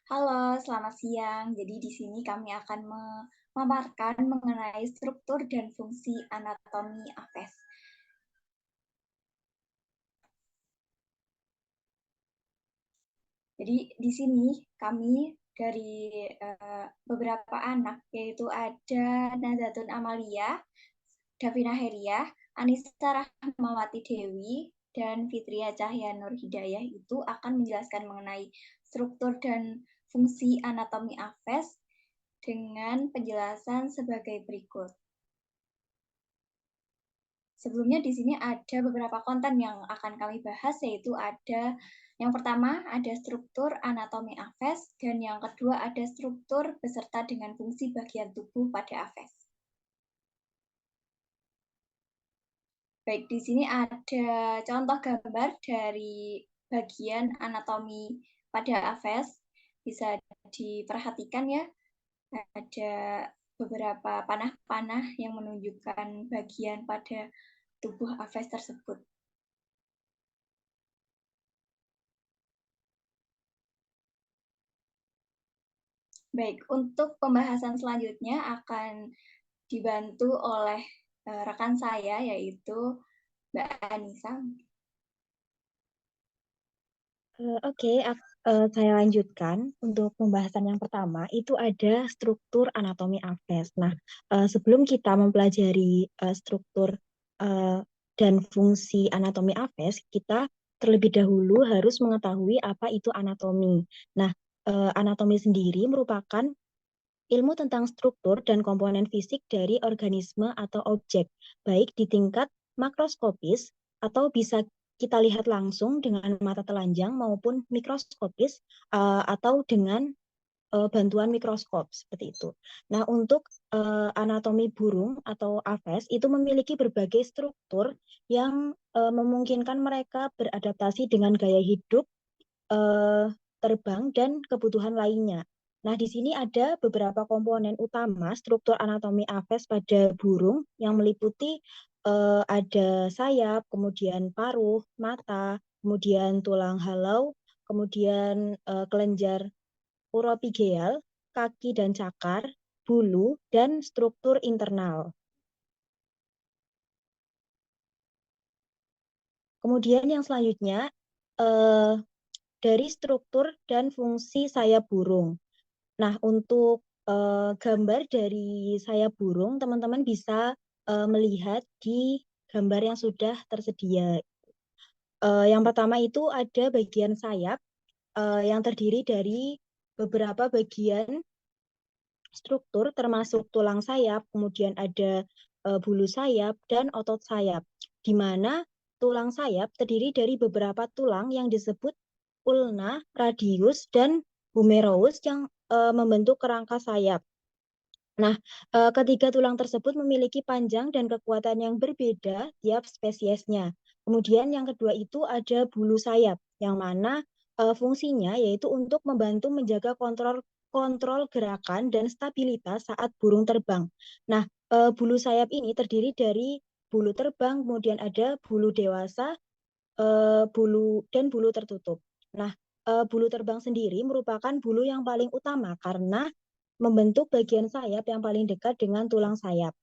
Halo, selamat siang. Jadi di sini kami akan memaparkan mengenai struktur dan fungsi anatomi apes. Jadi di sini kami dari beberapa anak, yaitu ada Nazatun Amalia, Davina Heria, Anissa Rahmawati Dewi, dan Fitria Cahya Nur Hidayah itu akan menjelaskan mengenai struktur dan fungsi anatomi apes dengan penjelasan sebagai berikut. Sebelumnya di sini ada beberapa konten yang akan kami bahas, yaitu ada yang pertama ada struktur anatomi apes, dan yang kedua ada struktur beserta dengan fungsi bagian tubuh pada apes. Baik, di sini ada contoh gambar dari bagian anatomi pada apes. Bisa diperhatikan ya, ada beberapa panah-panah yang menunjukkan bagian pada tubuh apes tersebut. Baik, untuk pembahasan selanjutnya akan dibantu oleh rekan saya, yaitu Mbak Anissa. Oke, saya lanjutkan untuk pembahasan yang pertama itu ada struktur anatomi apes. Nah, sebelum kita mempelajari struktur eh, dan fungsi anatomi apes, kita terlebih dahulu harus mengetahui apa itu anatomi. Nah, anatomi sendiri merupakan ilmu tentang struktur dan komponen fisik dari organisme atau objek, baik di tingkat makroskopis atau bisa kita lihat langsung dengan mata telanjang maupun mikroskopis atau dengan bantuan mikroskop seperti itu. Nah, untuk anatomi burung atau aves itu memiliki berbagai struktur yang memungkinkan mereka beradaptasi dengan gaya hidup eh, terbang dan kebutuhan lainnya. Nah, di sini ada beberapa komponen utama struktur anatomi aves pada burung yang meliputi ada sayap, kemudian paruh, mata, kemudian tulang halau, kemudian kelenjar uropigeal, kaki dan cakar, bulu, dan struktur internal. Kemudian yang selanjutnya eh, dari struktur dan fungsi sayap burung. Nah, untuk gambar dari sayap burung, teman-teman bisa melihat di gambar yang sudah tersedia. Yang pertama itu ada bagian sayap yang terdiri dari beberapa bagian struktur, termasuk tulang sayap, kemudian ada bulu sayap, dan otot sayap, di mana tulang sayap terdiri dari beberapa tulang yang disebut ulna, radius, dan humerus yang membentuk kerangka sayap. Nah, ketiga tulang tersebut memiliki panjang dan kekuatan yang berbeda tiap spesiesnya. Kemudian yang kedua itu ada bulu sayap, yang mana fungsinya yaitu untuk membantu menjaga kontrol kontrol gerakan dan stabilitas saat burung terbang. Nah, bulu sayap ini terdiri dari bulu terbang, kemudian ada bulu dewasa, bulu dan bulu tertutup. Nah, bulu terbang sendiri merupakan bulu yang paling utama karena membentuk bagian sayap yang paling dekat dengan tulang sayap.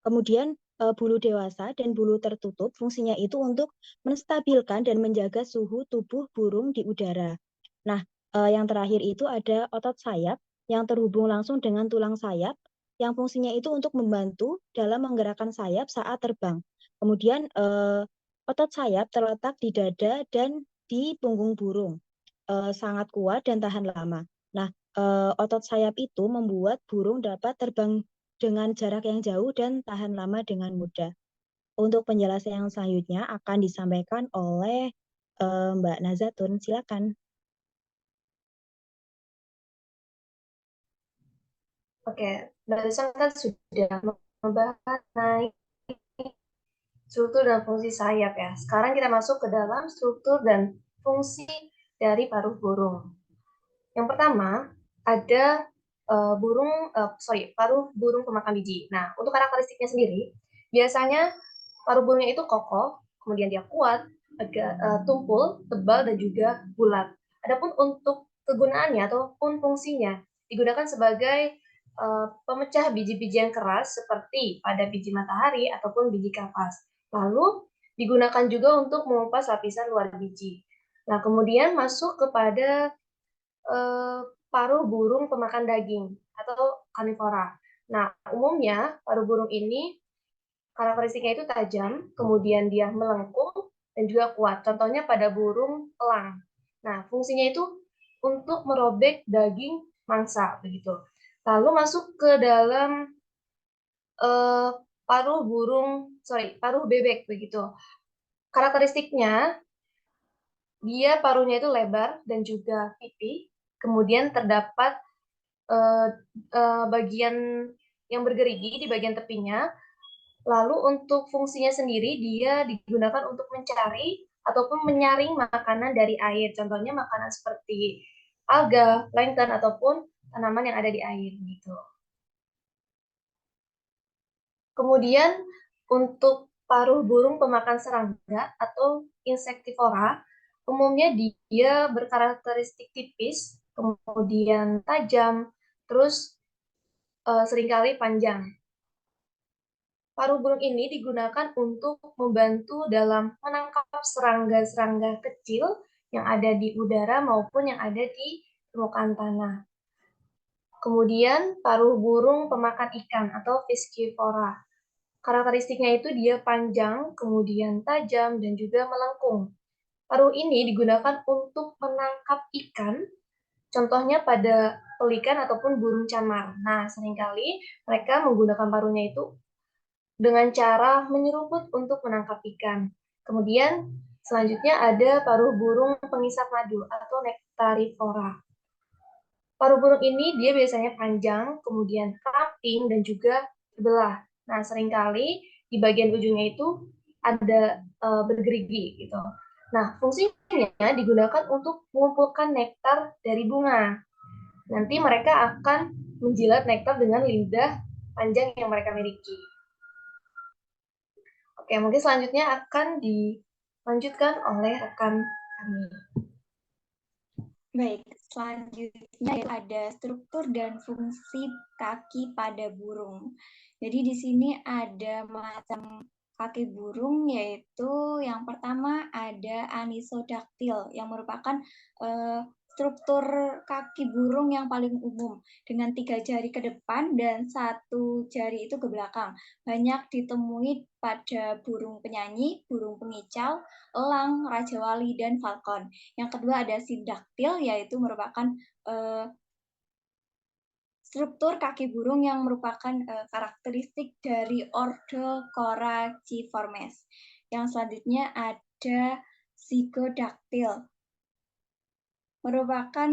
Kemudian bulu dewasa dan bulu tertutup fungsinya itu untuk menstabilkan dan menjaga suhu tubuh burung di udara. Nah, yang terakhir itu ada otot sayap yang terhubung langsung dengan tulang sayap yang fungsinya itu untuk membantu dalam menggerakkan sayap saat terbang. Kemudian otot sayap terletak di dada dan di punggung burung, sangat kuat dan tahan lama. Nah, otot sayap itu membuat burung dapat terbang dengan jarak yang jauh dan tahan lama dengan mudah. Untuk penjelasan yang selanjutnya akan disampaikan oleh Mbak Nazatun. Silakan. Oke, barusan kan sudah membahas mengenai struktur dan fungsi sayap ya. Sekarang kita masuk ke dalam struktur dan fungsi dari paruh burung. Yang pertama ada paruh burung pemakan biji. Nah, untuk karakteristiknya sendiri, biasanya paruh burungnya itu kokoh, kemudian dia kuat, agak tumpul, tebal dan juga bulat. Adapun untuk kegunaannya ataupun fungsinya digunakan sebagai pemecah biji-bijian keras seperti pada biji matahari ataupun biji kapas. Lalu digunakan juga untuk mengupas lapisan luar biji. Nah, kemudian masuk kepada paruh burung pemakan daging atau karnivora. Nah, umumnya paruh burung ini karakteristiknya itu tajam, kemudian dia melengkung dan juga kuat. Contohnya pada burung elang. Nah, fungsinya itu untuk merobek daging mangsa begitu. Lalu masuk ke dalam paruh bebek begitu. Karakteristiknya dia paruhnya itu lebar dan juga pipih. Kemudian terdapat bagian yang bergerigi di bagian tepinya. Lalu untuk fungsinya sendiri dia digunakan untuk mencari ataupun menyaring makanan dari air. Contohnya makanan seperti alga, plankton ataupun tanaman yang ada di air gitu. Kemudian untuk paruh burung pemakan serangga atau insektivora, umumnya dia berkarakteristik tipis, kemudian tajam, terus seringkali panjang. Paruh burung ini digunakan untuk membantu dalam menangkap serangga-serangga kecil yang ada di udara maupun yang ada di permukaan tanah. Kemudian paruh burung pemakan ikan atau piscivora. Karakteristiknya itu dia panjang, kemudian tajam, dan juga melengkung. Paruh ini digunakan untuk menangkap ikan, contohnya pada pelikan ataupun burung camar. Nah, seringkali mereka menggunakan paruhnya itu dengan cara menyeruput untuk menangkap ikan. Kemudian selanjutnya ada paruh burung pengisap madu atau nektarivora. Paruh burung ini dia biasanya panjang, kemudian ramping dan juga terbelah. Nah, seringkali di bagian ujungnya itu ada bergerigi gitu. Nah, fungsinya digunakan untuk mengumpulkan nektar dari bunga. Nanti mereka akan menjilat nektar dengan lidah panjang yang mereka miliki. Oke, mungkin selanjutnya akan dilanjutkan oleh rekan kami. Baik, selanjutnya ada struktur dan fungsi kaki pada burung. Jadi di sini ada macam kaki burung, yaitu yang pertama ada anisodaktil yang merupakan struktur kaki burung yang paling umum dengan 3 jari ke depan dan 1 jari itu ke belakang. Banyak ditemui pada burung penyanyi, burung pengicau, elang, raja wali, dan falcon. Yang kedua ada sindaktil, yaitu merupakan struktur kaki burung yang merupakan karakteristik dari ordo Coraciformes. Yang selanjutnya ada zygodactyl, merupakan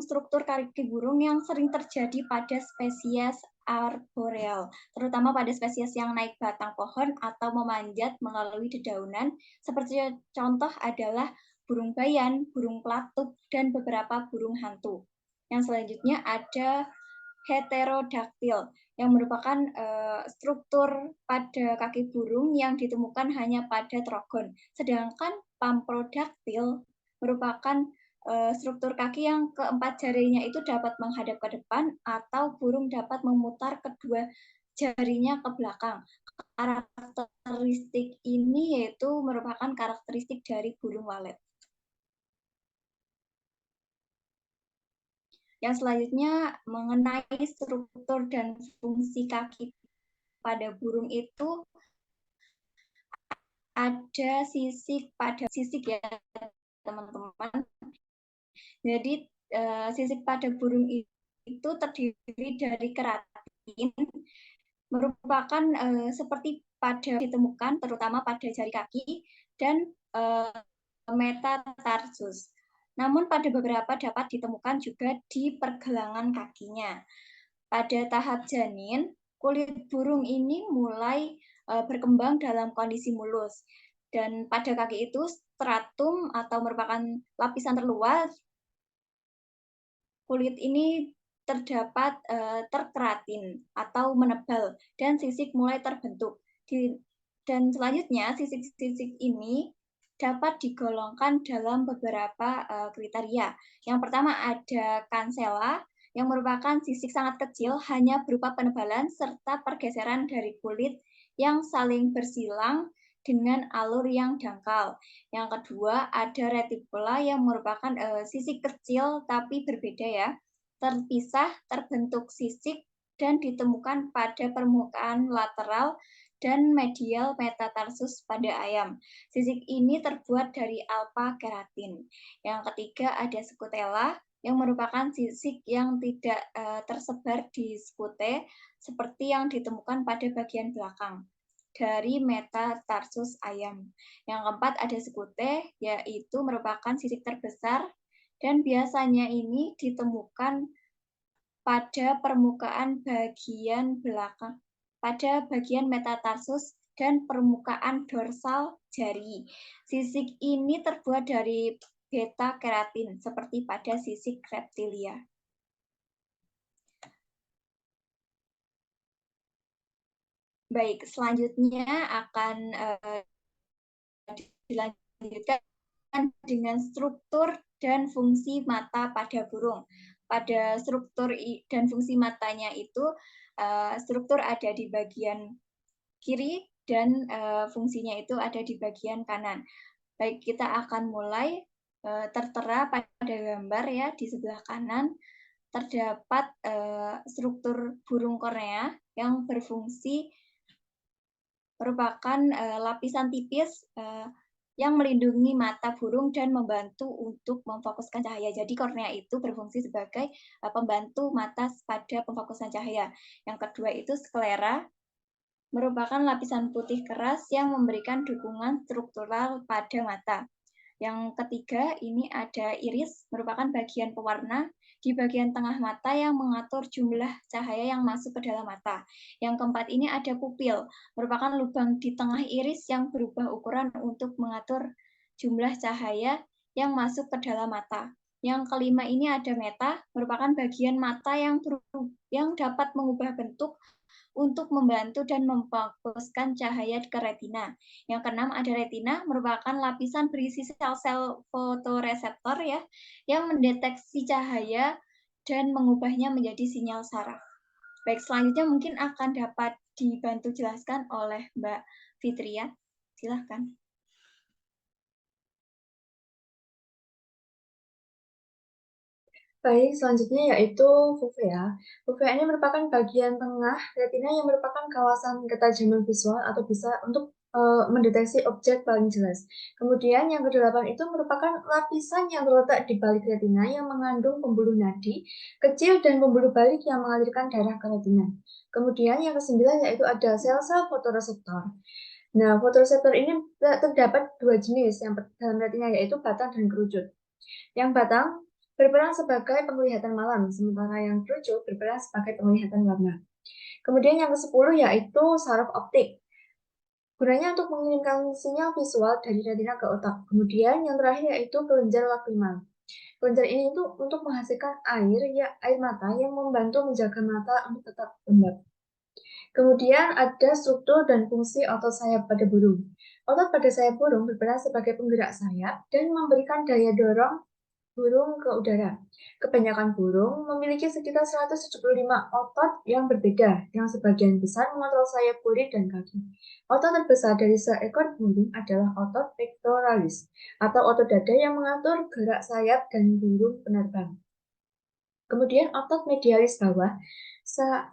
struktur kaki burung yang sering terjadi pada spesies arboreal, terutama pada spesies yang naik batang pohon atau memanjat melalui dedaunan, seperti contoh adalah burung bayan, burung pelatuk, dan beberapa burung hantu. Yang selanjutnya ada heterodaktil, yang merupakan struktur pada kaki burung yang ditemukan hanya pada trogon. Sedangkan pamprodaktil merupakan struktur kaki yang keempat jarinya itu dapat menghadap ke depan atau burung dapat memutar kedua jarinya ke belakang. Karakteristik ini yaitu merupakan karakteristik dari burung walet. Yang selanjutnya mengenai struktur dan fungsi kaki pada burung itu ada sisik ya teman-teman. Jadi sisik pada burung itu terdiri dari keratin, merupakan seperti pada ditemukan terutama pada jari kaki dan metatarsus. Namun pada beberapa dapat ditemukan juga di pergelangan kakinya. Pada tahap janin, kulit burung ini mulai berkembang dalam kondisi mulus. Dan pada kaki itu stratum atau merupakan lapisan terluar, kulit ini terdapat terkeratin atau menebal dan sisik mulai terbentuk. Dan selanjutnya sisik-sisik ini dapat digolongkan dalam beberapa kriteria. Yang pertama ada kansela, yang merupakan sisik sangat kecil, hanya berupa penebalan serta pergeseran dari kulit yang saling bersilang dengan alur yang dangkal. Yang kedua ada reticula, yang merupakan sisik kecil tapi berbeda ya, terpisah, terbentuk sisik dan ditemukan pada permukaan lateral dan medial metatarsus pada ayam. Sisik ini terbuat dari alpha keratin. Yang ketiga ada skutella, yang merupakan sisik yang tidak tersebar di skute seperti yang ditemukan pada bagian belakang dari metatarsus ayam. Yang keempat ada skute, yaitu merupakan sisik terbesar dan biasanya ini ditemukan pada permukaan bagian belakang, pada bagian metatarsus dan permukaan dorsal jari. Sisik ini terbuat dari beta keratin seperti pada sisik reptilia. Baik, selanjutnya akan dilanjutkan dengan struktur dan fungsi mata pada burung. Pada struktur dan fungsi matanya itu, struktur ada di bagian kiri dan fungsinya itu ada di bagian kanan. Baik, kita akan mulai. Tertera pada gambar ya, di sebelah kanan terdapat struktur burung kornea yang berfungsi merupakan lapisan tipis yang melindungi mata burung dan membantu untuk memfokuskan cahaya. Jadi kornea itu berfungsi sebagai pembantu mata pada pemfokusan cahaya. Yang kedua itu sklera, merupakan lapisan putih keras yang memberikan dukungan struktural pada mata. Yang ketiga, ini ada iris, merupakan bagian pewarna di bagian tengah mata yang mengatur jumlah cahaya yang masuk ke dalam mata. Yang keempat, ini ada pupil, merupakan lubang di tengah iris yang berubah ukuran untuk mengatur jumlah cahaya yang masuk ke dalam mata. Yang kelima, ini ada meta, merupakan bagian mata yang dapat mengubah bentuk untuk membantu dan memfokuskan cahaya ke retina. Yang keenam ada retina, merupakan lapisan berisi sel-sel fotoreseptor ya, yang mendeteksi cahaya dan mengubahnya menjadi sinyal saraf. Baik, selanjutnya mungkin akan dapat dibantu jelaskan oleh Mbak Fitria. Silahkan. Baik, selanjutnya yaitu fovea. Fovea ini merupakan bagian tengah retina yang merupakan kawasan ketajaman visual atau bisa untuk mendeteksi objek paling jelas. Kemudian yang kedelapan itu merupakan lapisan yang terletak di balik retina yang mengandung pembuluh nadi kecil dan pembuluh balik yang mengalirkan darah ke retina. Kemudian yang kesembilan yaitu ada sel-sel fotoreseptor. Nah, fotoreseptor ini terdapat dua jenis yang dalam retina yaitu batang dan kerucut. Yang batang berperan sebagai penglihatan malam, sementara yang kerucut berperan sebagai penglihatan warna. Kemudian yang ke-10 yaitu saraf optik. Gunanya untuk mengirimkan sinyal visual dari retina ke otak. Kemudian yang terakhir yaitu kelenjar lakrimal. Kelenjar ini itu untuk menghasilkan air mata yang membantu menjaga mata untuk tetap lembab. Kemudian ada struktur dan fungsi otot sayap pada burung. Otot pada sayap burung berperan sebagai penggerak sayap dan memberikan daya dorong burung ke udara. Kebanyakan burung memiliki sekitar 175 otot yang berbeda, yang sebagian besar mengontrol sayap kulit dan kaki. Otot terbesar dari seekor burung adalah otot pectoralis, atau otot dada yang mengatur gerak sayap dan burung penerbang. Kemudian otot medialis bawah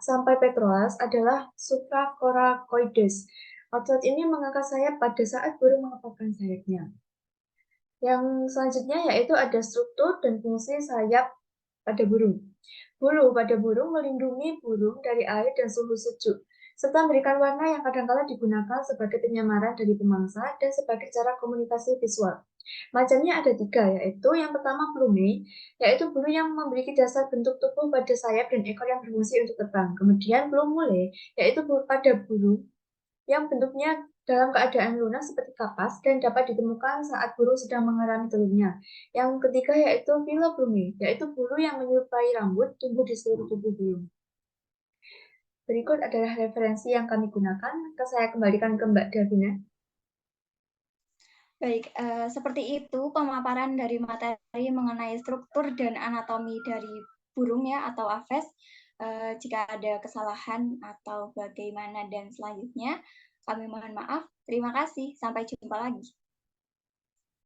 sampai pectoralis adalah supracoracoides. Otot ini mengangkat sayap pada saat burung mengepakkan sayapnya. Yang selanjutnya yaitu ada struktur dan fungsi sayap pada burung. Bulu pada burung melindungi burung dari air dan suhu sejuk, serta memberikan warna yang kadangkala digunakan sebagai penyamaran dari pemangsa dan sebagai cara komunikasi visual. Macamnya ada 3, yaitu yang pertama plume, yaitu bulu yang memiliki dasar bentuk tubuh pada sayap dan ekor yang berfungsi untuk terbang. Kemudian plumule, yaitu pada burung yang bentuknya dalam keadaan lunak seperti kapas dan dapat ditemukan saat burung sedang mengerami telurnya. Yang ketiga yaitu filoplume, yaitu bulu yang menyerupai rambut tumbuh di seluruh tubuh burung. Berikut adalah referensi yang kami gunakan. Saya kembalikan ke Mbak Davina. Baik, seperti itu pemaparan dari materi mengenai struktur dan anatomi dari burung ya atau aves. Jika ada kesalahan atau bagaimana dan selanjutnya, kami mohon maaf. Terima kasih. Sampai jumpa lagi.